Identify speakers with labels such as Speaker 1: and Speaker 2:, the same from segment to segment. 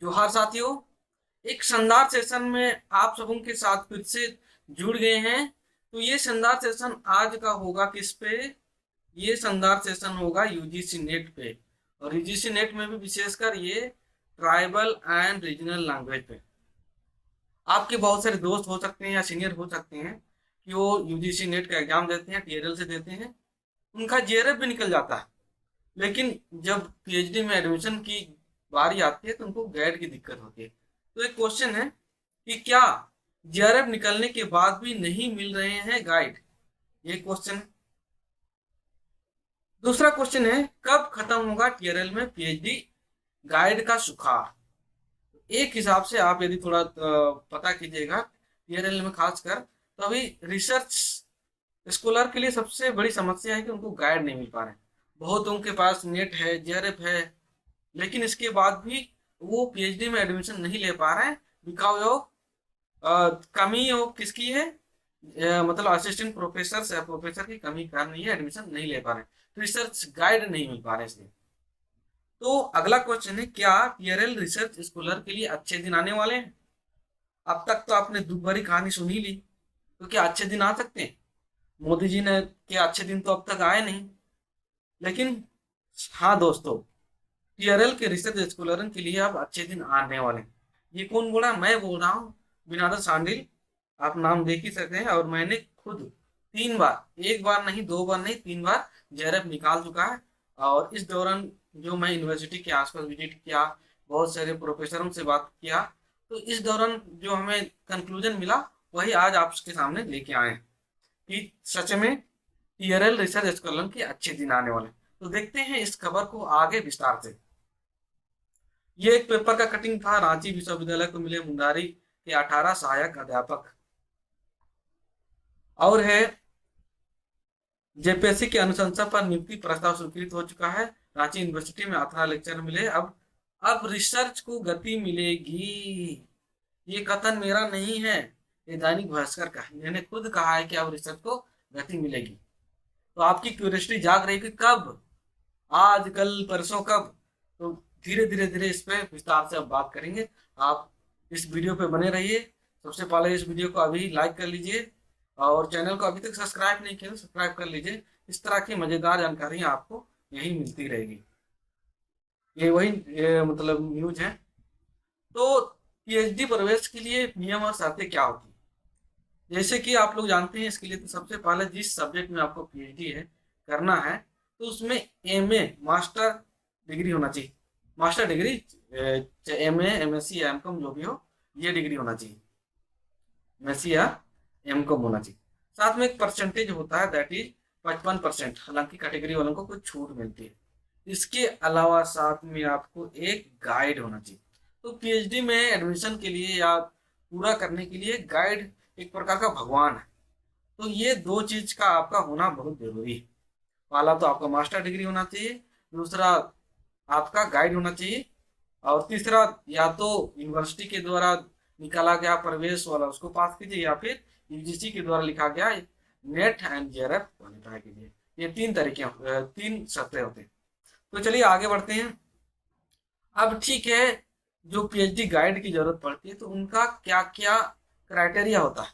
Speaker 1: जोहार साथियों। एक शानदार सेशन में आप सबों के साथ फिर से जुड़ गए हैं। तो ये शानदार सेशन आज का होगा किस पे? ये शानदार सेशन होगा यूजीसी नेट पे। और यूजीसी नेट में भी विशेषकर ये ट्राइबल एंड रीजनल लैंग्वेज पे। आपके बहुत सारे दोस्त हो सकते हैं या सीनियर हो सकते हैं कि वो यूजीसी नेट का एग्जाम देते हैं, टीएरएल से देते हैं, उनका जेआरएफ भी निकल जाता है। लेकिन जब पीएचडी में एडमिशन की बारी आती है तो उनको गाइड की दिक्कत होती है। तो एक क्वेश्चन है कि क्या जेआरएफ निकलने के बाद भी नहीं मिल रहे हैं गाइड? ये क्वेश्चन। दूसरा क्वेश्चन है कब खत्म होगा टीआरएल में पीएचडी गाइड का सुखार? एक हिसाब से आप यदि थोड़ा पता कीजिएगा टीआरएल में खासकर, तो अभी रिसर्च स्कॉलर के लिए सबसे बड़ी समस्या है कि उनको गाइड नहीं मिल पा रहे हैं। बहुत उनके पास नेट है, जेआरएफ है, लेकिन इसके बाद भी वो पीएचडी में एडमिशन नहीं ले पा रहे हैं। बिकॉज ऑफ कमी हो किसकी है? मतलब असिस्टेंट प्रोफेसर या प्रोफेसर की कमी कारण ये एडमिशन नहीं ले पा रहे, रिसर्च गाइड नहीं मिल पा रहे इसलिए। तो अगला क्वेश्चन है क्या टीआरएल रिसर्च स्कॉलर के लिए अच्छे दिन आने वाले हैं? अब तक तो आपने दुख भरी कहानी सुन ही ली, तो क्या अच्छे दिन आ सकते हैं? मोदी जी ने के अच्छे दिन तो अब तक आए नहीं। लेकिन हाँ दोस्तों, टीआरएल के रिसर्च स्कॉलर के लिए अब अच्छे दिन आने वाले हैं। ये कौन बोला? मैं बोल रहा हूँ, बिनादर सांडिल। आप नाम देख ही सकते हैं। और मैंने खुद 3 बार, एक बार नहीं, 2 बार नहीं, 3 बार जेआरएफ निकाल चुका है। और इस दौरान जो मैं यूनिवर्सिटी के आसपास विजिट किया, बहुत सारे प्रोफेसरों से बात किया, तो इस दौरान जो हमें कंक्लूजन मिला वही आज आपके सामने लेके आए हैं कि सच में टीआरएल रिसर्च स्कॉलर के अच्छे दिन आने वाले। तो देखते हैं इस खबर को आगे विस्तार से। ये एक पेपर का कटिंग था। रांची विश्वविद्यालय को मिले मुंडारी के 18 सहायक अध्यापक। और है जेपीएससी की अनुशंसा पर नियुक्ति प्रस्ताव स्वीकृत हो चुका है। रांची यूनिवर्सिटी में 18 लेक्चर मिले। अब रिसर्च को गति मिलेगी। ये कथन मेरा नहीं है, ये दैनिक भास्कर का है। मैंने खुद कहा है कि अब रिसर्च को गति मिलेगी। तो आपकी क्यूरियोसिटी जाग रही है कि कब, आज, कल, परसों, कब? तो धीरे धीरे धीरे इस पे विस्तार से अब बात करेंगे। आप इस वीडियो पे बने रहिए। सबसे पहले इस वीडियो को अभी लाइक कर लीजिए और चैनल को अभी तक सब्सक्राइब नहीं किया तो सब्सक्राइब कर लीजिए। इस तरह की मजेदार जानकारियां आपको यही मिलती रहेगी। ये मतलब न्यूज है। तो पीएचडी प्रवेश के लिए नियम और शर्तें क्या होती है? जैसे कि आप लोग जानते हैं, इसके लिए तो सबसे पहले जिस सब्जेक्ट में आपको पीएचडी है करना है, तो उसमें एमए मास्टर डिग्री होना चाहिए। मास्टर डिग्री, चाहे एमए, एमएससी या एमकॉम जो भी हो, ये डिग्री होना चाहिए। एमएससी या एमकॉम होना चाहिए। साथ में एक परसेंटेज होता है, दैट इज 55%। हालांकि कैटेगरी वालों को कुछ छूट मिलती है। इसके अलावा साथ में आपको एक गाइड होना चाहिए। तो पीएचडी में एडमिशन के लिए या पूरा करने के लिए गाइड एक प्रकार का भगवान है। तो ये दो चीज का आपका होना बहुत जरूरी है। पहला तो आपका मास्टर डिग्री होना चाहिए, दूसरा आपका गाइड होना चाहिए, और तीसरा या तो यूनिवर्सिटी के द्वारा निकाला गया प्रवेश वाला उसको पास कीजिए, या फिर यूजीसी के द्वारा लिखा गया नेट एंड जेआरएफ क्वालिफाई कीजिए। ये 3 तरीके, 3 शर्तें होते हैं। तो चलिए आगे बढ़ते हैं। अब ठीक है, जो पीएचडी गाइड की जरूरत पड़ती है तो उनका क्या क्या क्राइटेरिया होता है?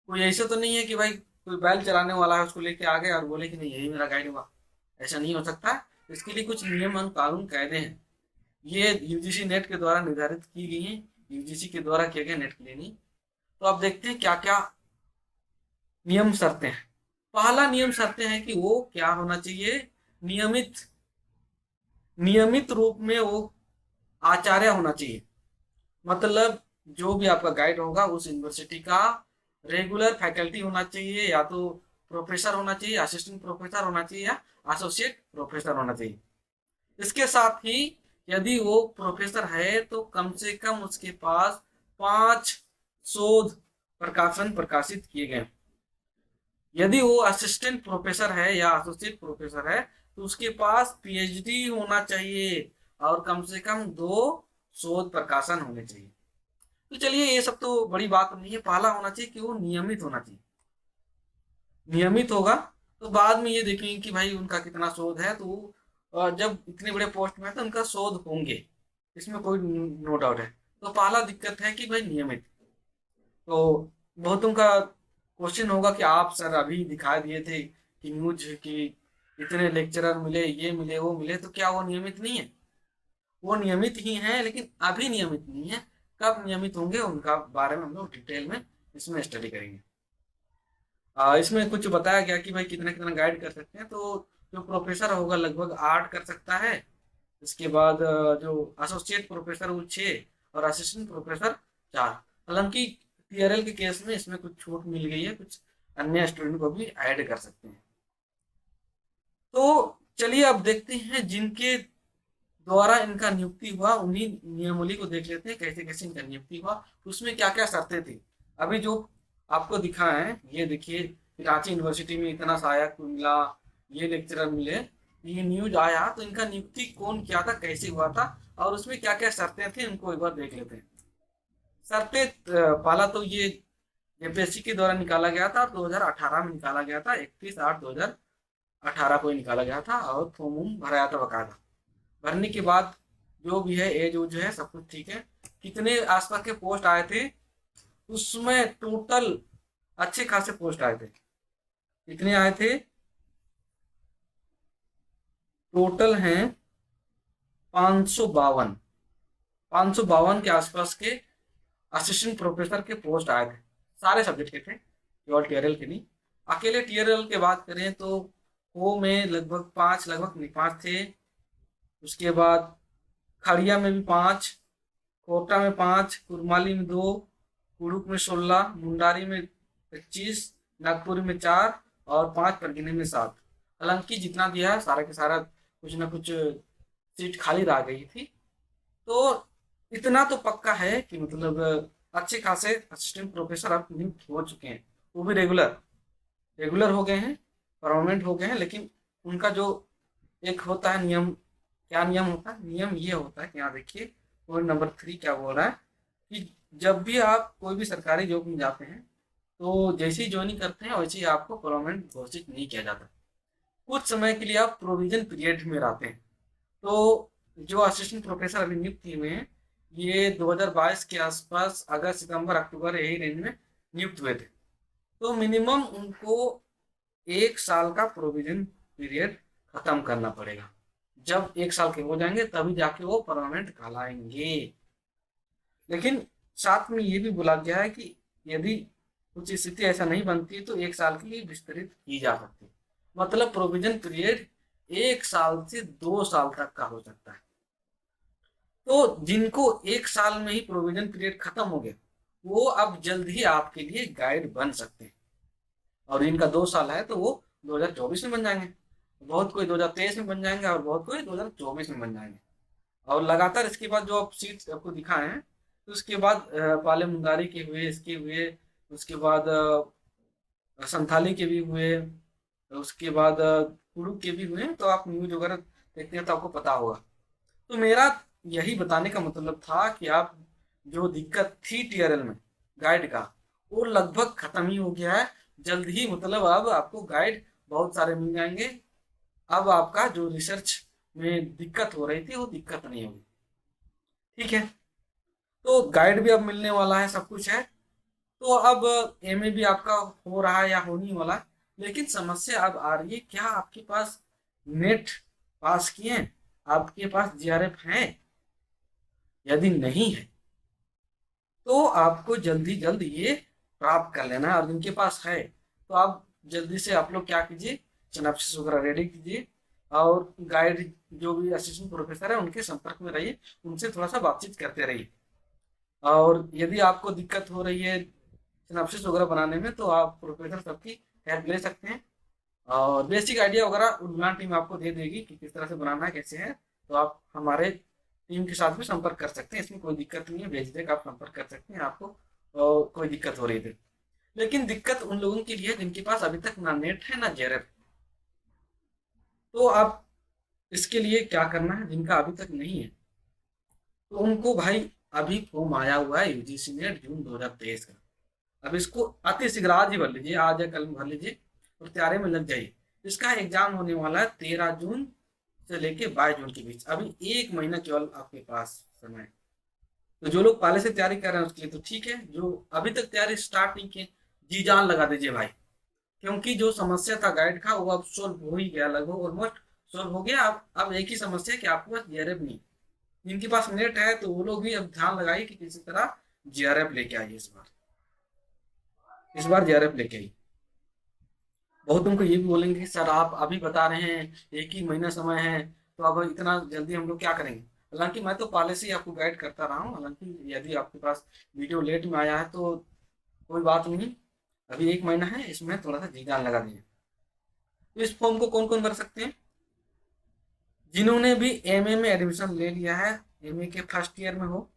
Speaker 1: कोई ऐसा तो नहीं है कि भाई कोई बैल चलाने वाला है उसको लेके आ गए और बोले कि नहीं यही मेरा गाइड होगा। ऐसा नहीं हो सकता। इसके लिए कुछ नियम और कानून कायदे हैं। ये यूजीसी नेट के द्वारा निर्धारित की गई है, यूजीसी के द्वारा किए गए नेट के लिए नहीं। तो अब देखते हैं क्या क्या नियम शर्तें हैं। पहला नियम शर्तें हैं कि वो क्या होना चाहिए? नियमित नियमित रूप में वो आचार्य होना चाहिए। मतलब जो भी आपका गाइड होगा उस यूनिवर्सिटी का रेगुलर फैकल्टी होना चाहिए, या तो प्रोफेसर होना चाहिए, असिस्टेंट प्रोफेसर होना चाहिए, या एसोसिएट प्रोफेसर होना चाहिए। इसके साथ ही यदि वो प्रोफेसर है तो कम से कम उसके पास 5 शोध प्रकाशन प्रकाशित किए गए। यदि वो असिस्टेंट प्रोफेसर है या एसोसिएट प्रोफेसर है तो उसके पास पीएचडी होना चाहिए और कम से कम 2 शोध प्रकाशन होने चाहिए। तो चलिए, ये सब तो बड़ी बात नहीं है। पहला होना चाहिए कि वो नियमित होना चाहिए। नियमित होगा तो बाद में ये देखेंगे कि भाई उनका कितना शोध है। तो जब इतने बड़े पोस्ट में है तो उनका शोध होंगे। इसमें कोई नो डाउट है। तो पहला दिक्कत है कि भाई नियमित। तो बहुतों का क्वेश्चन होगा कि आप सर अभी दिखा दिए थे कि न्यूज की इतने लेक्चरर मिले, ये मिले, वो मिले, तो क्या वो नियमित नहीं है? वो नियमित ही हैं, लेकिन अभी नियमित नहीं है। कब नियमित होंगे उनका बारे में हम लोग डिटेल में इसमें स्टडी करेंगे। इसमें कुछ बताया गया कि भाई कितना कितना गाइड कर सकते हैं। तो जो प्रोफेसर होगा लगभग 8 कर सकता है। इसके बाद जो एसोसिएट प्रोफेसर वो 6, और असिस्टेंट प्रोफेसर 4। हालांकि टीआरएल के केस में इसमें कुछ छूट मिल गई है, कुछ अन्य स्टूडेंट को भी ऐड कर सकते हैं। तो चलिए अब देखते हैं जिनके द्वारा इनका नियुक्ति हुआ, उन्हीं नियमावली को देख लेते हैं कैसे कैसे इनका नियुक्ति हुआ, उसमें क्या क्या शर्तें थी। अभी जो आपको दिखा है ये देखिए, रांची यूनिवर्सिटी में इतना सहायक मिला, ये लेक्चरर मिले, ये न्यूज आया, तो इनका नियुक्ति कौन किया था, कैसे हुआ था, और उसमें क्या क्या शर्तें थी, उनको एक बार देख लेते हैं। शर्तें पहला तो ये एमपीएससी के द्वारा निकाला गया था, 2018 में निकाला गया था, 31/8/2018 को निकाला गया था, और फॉर्म भराया था बकायदा। भरने के बाद जो भी है एज जो है सब कुछ ठीक है। कितने आसपास के पोस्ट आए थे, उसमें टोटल अच्छे खासे पोस्ट आए थे। कितने आए थे? टोटल हैं 552। 552 के आसपास के असिस्टेंट प्रोफेसर के पोस्ट आए थे। सारे सब्जेक्ट के थे, केवल टीआरएल के नहीं। अकेले टीआरएल की बात करें तो वो में लगभग 5, लगभग नहीं 5 थे। उसके बाद खड़िया में भी 5, कोटा में 5, कुरमाली में 2, कुड़ुक में 16, मुंडारी में 25, नागपुर में 4, और 5 परगने में 7। हालांकि जितना दिया है सारा के सारा कुछ ना कुछ सीट खाली रह गई थी। तो इतना तो पक्का है कि मतलब अच्छे खासे असिस्टेंट प्रोफेसर अब नियुक्त हो चुके हैं, वो भी रेगुलर रेगुलर हो गए हैं, परमानेंट हो गए हैं। लेकिन उनका जो एक होता है नियम, क्या नियम होता है? नियम ये होता है कि यहाँ देखिए पॉइंट नंबर 3 क्या बोल रहा है कि जब भी आप कोई भी सरकारी जॉब में जाते हैं तो जैसे ही ज्वाइनिंग करते हैं वैसे ही आपको परमानेंट घोषित नहीं किया जाता। कुछ समय के लिए आप प्रोविजन पीरियड में रहते हैं। तो जो असिस्टेंट प्रोफेसर अभी नियुक्त हुए हैं, ये 2022 के आसपास अगस्त सितंबर अक्टूबर यही रेंज में नियुक्त हुए थे। तो मिनिमम उनको 1 साल का प्रोविजन पीरियड खत्म करना पड़ेगा। जब 1 साल के हो जाएंगे तभी जाके वो परमानेंट कहलाएंगे। लेकिन साथ में ये भी बोला गया है कि यदि कुछ स्थिति ऐसा नहीं बनती तो 1 साल के लिए विस्तरित की जा सकती है। मतलब प्रोविजन पीरियड 1 साल से 2 साल तक का हो सकता है। तो जिनको 1 साल में ही प्रोविजन पीरियड खत्म हो गया, वो अब जल्द ही आपके लिए गाइड बन सकते हैं। और इनका 2 साल है तो वो 2024 में बन जाएंगे, बहुत कोई 2023 में बन जाएंगे, और बहुत कोई 2024 में बन जाएंगे। और लगातार इसके बाद जो आप सीट्स आपको दिखाए हैं, तो उसके बाद पाले मुंगारी के हुए, इसके हुए, उसके बाद संथाली के भी हुए, उसके बाद कुड़ुक के भी हुए। तो आप न्यूज वगैरह देखते हैं तो आपको पता होगा। तो मेरा यही बताने का मतलब था कि आप जो दिक्कत थी टीआरएल में गाइड का, वो लगभग खत्म ही हो गया है। जल्द ही मतलब अब आपको गाइड बहुत सारे मिल जाएंगे। अब आपका जो रिसर्च में दिक्कत हो रही थी वो दिक्कत नहीं होगी। ठीक है, तो गाइड भी अब मिलने वाला है, सब कुछ है। तो अब एमए भी आपका हो रहा है या होने वाला है। लेकिन समस्या अब आ रही है, क्या आपके पास नेट पास किए हैं, आपके पास जीआरएफ है? यदि नहीं है तो आपको जल्दी जल्द ये प्राप्त कर लेना है। और जिनके पास है तो आप जल्दी से आप लोग क्या कीजिए, सिनॉप्सिस वगैरह रेडी कीजिए, और गाइड जो भी असिस्टेंट प्रोफेसर है उनके संपर्क में रहिए, उनसे थोड़ा सा बातचीत करते रहिए। और यदि आपको दिक्कत हो रही है सिनॉप्सिस वगैरह बनाने में तो आप प्रोफेसर सबकी हेल्प ले सकते हैं, और बेसिक आइडिया वगैरह उन्नयन टीम आपको दे देगी कि किस तरह से बनाना है, कैसे है। तो आप हमारे टीम के साथ भी संपर्क कर सकते हैं, इसमें कोई दिक्कत नहीं है, बेझिझक आप संपर्क कर सकते हैं। आपको कोई दिक्कत हो रही थी, लेकिन दिक्कत उन लोगों के लिए जिनके पास अभी तक ना नेट है ना जेआरएफ। तो आप इसके लिए क्या करना है, जिनका अभी तक नहीं है तो उनको भाई अभी फॉर्म आया हुआ है यूजीसी नेट जून 2023 का। अब इसको अति शीघ्र आज ही भर लीजिए, आज या कल में भर लीजिए और तैयारी में लग जाइए। इसका एग्जाम होने वाला है 13 जून से लेके 22 जून के बीच। अभी 1 महीना केवल आपके पास समय। तो जो लोग पहले से तैयारी कर रहे हैं उसके लिए तो ठीक है, जो अभी तक तैयारी स्टार्ट नहीं किए, जी जान लगा दीजिए भाई, क्योंकि जो समस्या था गाइड का वो अब सोल्व हो ही गया, लगभग ऑलमोस्ट सोल्व हो गया। अब एक ही समस्या है कि आपके पास जीआरएफ नहीं। जिनके पास नेट है तो वो लोग भी अब ध्यान लगाइए कि किसी तरह जीआरएफ लेके आइए इस बार जीआरएफ लेके आइए। बहुत तुमको ये भी बोलेंगे कि सर आप अभी बता रहे हैं एक ही महीना समय है, तो अब इतना जल्दी हम लोग क्या करेंगे। हालांकि मैं तो पहले से ही आपको गाइड करता रहा हूँ, हालांकि यदि आपके पास वीडियो लेट में आया है तो कोई बात नहीं, अभी एक महीना है, इसमें थोड़ा सा जी जान लगा दीजिए। तो इस फॉर्म को कौन कौन भर सकते हैं, जिन्होंने भी एमए में एडमिशन ले लिया है, एमए के फर्स्ट ईयर में हो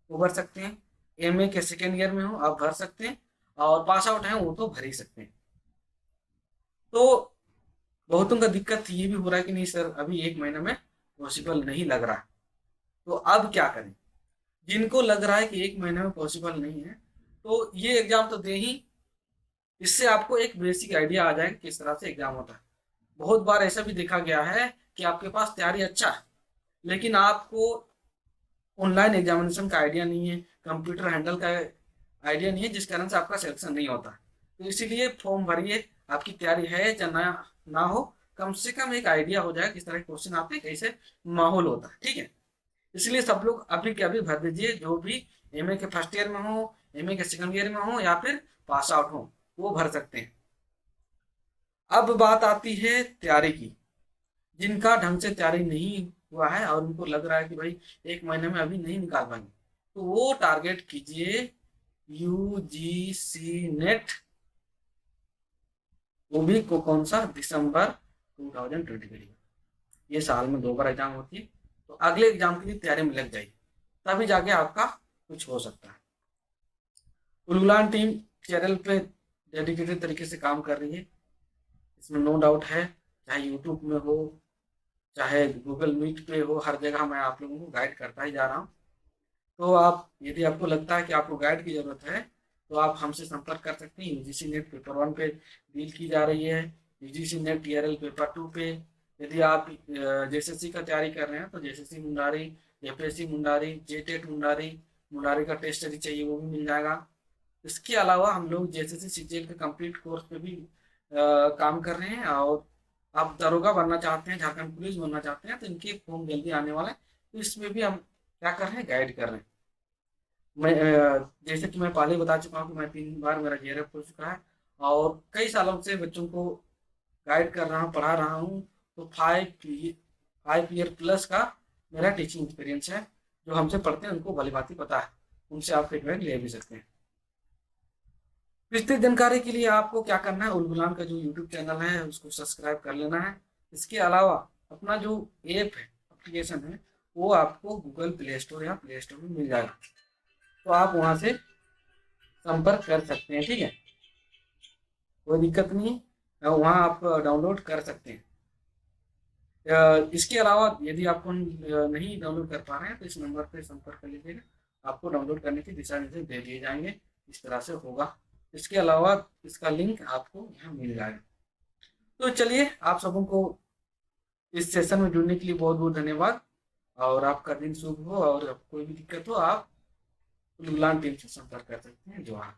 Speaker 1: वो भर सकते हैं, एमए के सेकेंड ईयर में हो आप भर सकते हैं, और पास आउट हैं वो तो भर ही सकते हैं। तो बहुतों का दिक्कत ये भी हो रहा है कि नहीं सर अभी एक महीने में पॉसिबल नहीं लग रहा, तो अब क्या करें। जिनको लग रहा है कि एक महीने में पॉसिबल नहीं है तो ये एग्जाम तो दे ही, इससे आपको एक बेसिक आइडिया आ जाएगा किस तरह से एग्जाम होता है। बहुत बार ऐसा भी देखा गया है कि आपके पास तैयारी अच्छा है लेकिन आपको ऑनलाइन एग्जामिनेशन का आइडिया नहीं है, कंप्यूटर हैंडल का आइडिया नहीं है, जिस कारण से आपका सिलेक्शन नहीं होता। तो इसीलिए फॉर्म भरिए, आपकी तैयारी है या ना हो, कम से कम एक आइडिया हो जाए किस तरह के क्वेश्चन आते हैं, कैसे माहौल होता है, ठीक है। इसलिए सब लोग अभी के अभी भर दीजिए, जो भी एमए के फर्स्ट ईयर में हो, एमए के सेकंड ईयर में हो या फिर पास आउट हो वो भर सकते हैं। अब बात आती है तैयारी की, जिनका ढंग से तैयारी नहीं हुआ है और उनको लग रहा है कि भाई एक महीने में अभी नहीं निकाल पाएंगे, तो वो टारगेट कीजिए यूजीसी नेट, वो भी को कौन सा दिसंबर 2020 का। ये साल में 2 बार एग्जाम होती है, तो अगले एग्जाम के लिए तैयारी में लग जाइए, तभी जाके आपका कुछ हो सकता है। उलगुलान टीम चैनल पे डेडिकेटेड तरीके से काम कर रही है, इसमें नो डाउट है, चाहे यूट्यूब में हो चाहे गूगल मीट पे हो, हर जगह मैं आप लोगों को गाइड करता ही जा रहा हूँ। तो आप यदि आपको लगता है कि आपको गाइड की ज़रूरत है तो आप हमसे संपर्क कर सकते हैं। यूजीसी नेट पेपर 1 पे डील की जा रही है, यूजीसी नेट टीआरएल पेपर 2 पे। यदि आप जेएसएससी का तैयारी कर रहे हैं तो जेएसएससी मुंडारी, एपीएससी मुंडारी, जेटेट मुंडारी, मुंडारी का टेस्ट यदि चाहिए वो भी मिल जाएगा। इसके अलावा हम लोग जेएसएससी सीजीएल के कंप्लीट कोर्स पे भी काम कर रहे हैं, और आप दरोगा बनना चाहते हैं, झारखंड पुलिस बनना चाहते हैं तो इनके फॉर्म जल्दी आने वाला है, तो इसमें भी हम क्या कर रहे हैं, गाइड कर रहे हैं। मैं जैसे कि मैं पहले बता चुका हूँ कि मैं 3 बार मेरा जेआरएफ हो चुका है और कई सालों से बच्चों को गाइड कर रहा हूँ, पढ़ा रहा हूँ। तो 5 ईयर प्लस का मेरा टीचिंग एक्सपीरियंस है। जो हमसे पढ़ते हैं उनको भली भांति पता है, उनसे आप फीडबैक ले भी सकते हैं। विस्तृत जानकारी के लिए आपको क्या करना है, उलगुलान का जो यूट्यूब चैनल है उसको सब्सक्राइब कर लेना है। इसके अलावा अपना जो ऐप है, एप्लीकेशन है, वो आपको गूगल प्ले स्टोर या प्ले स्टोर में मिल जाएगा, तो आप वहाँ से संपर्क कर सकते हैं, ठीक है, कोई दिक्कत नहीं है, वहाँ आप डाउनलोड कर सकते हैं। इसके अलावा यदि आप नहीं डाउनलोड कर पा रहे हैं तो इस नंबर पर संपर्क कर लीजिएगा, आपको डाउनलोड करने के दिशा निर्देश दे दिए जाएंगे, इस तरह से होगा। इसके अलावा इसका लिंक आपको यहाँ मिल जाएगा। तो चलिए, आप सबों को इस सेशन में जुड़ने के लिए बहुत बहुत धन्यवाद, और आपका दिन शुभ हो, और कोई भी दिक्कत हो आप उलगुलान टीम से संपर्क कर सकते हैं। जोहार।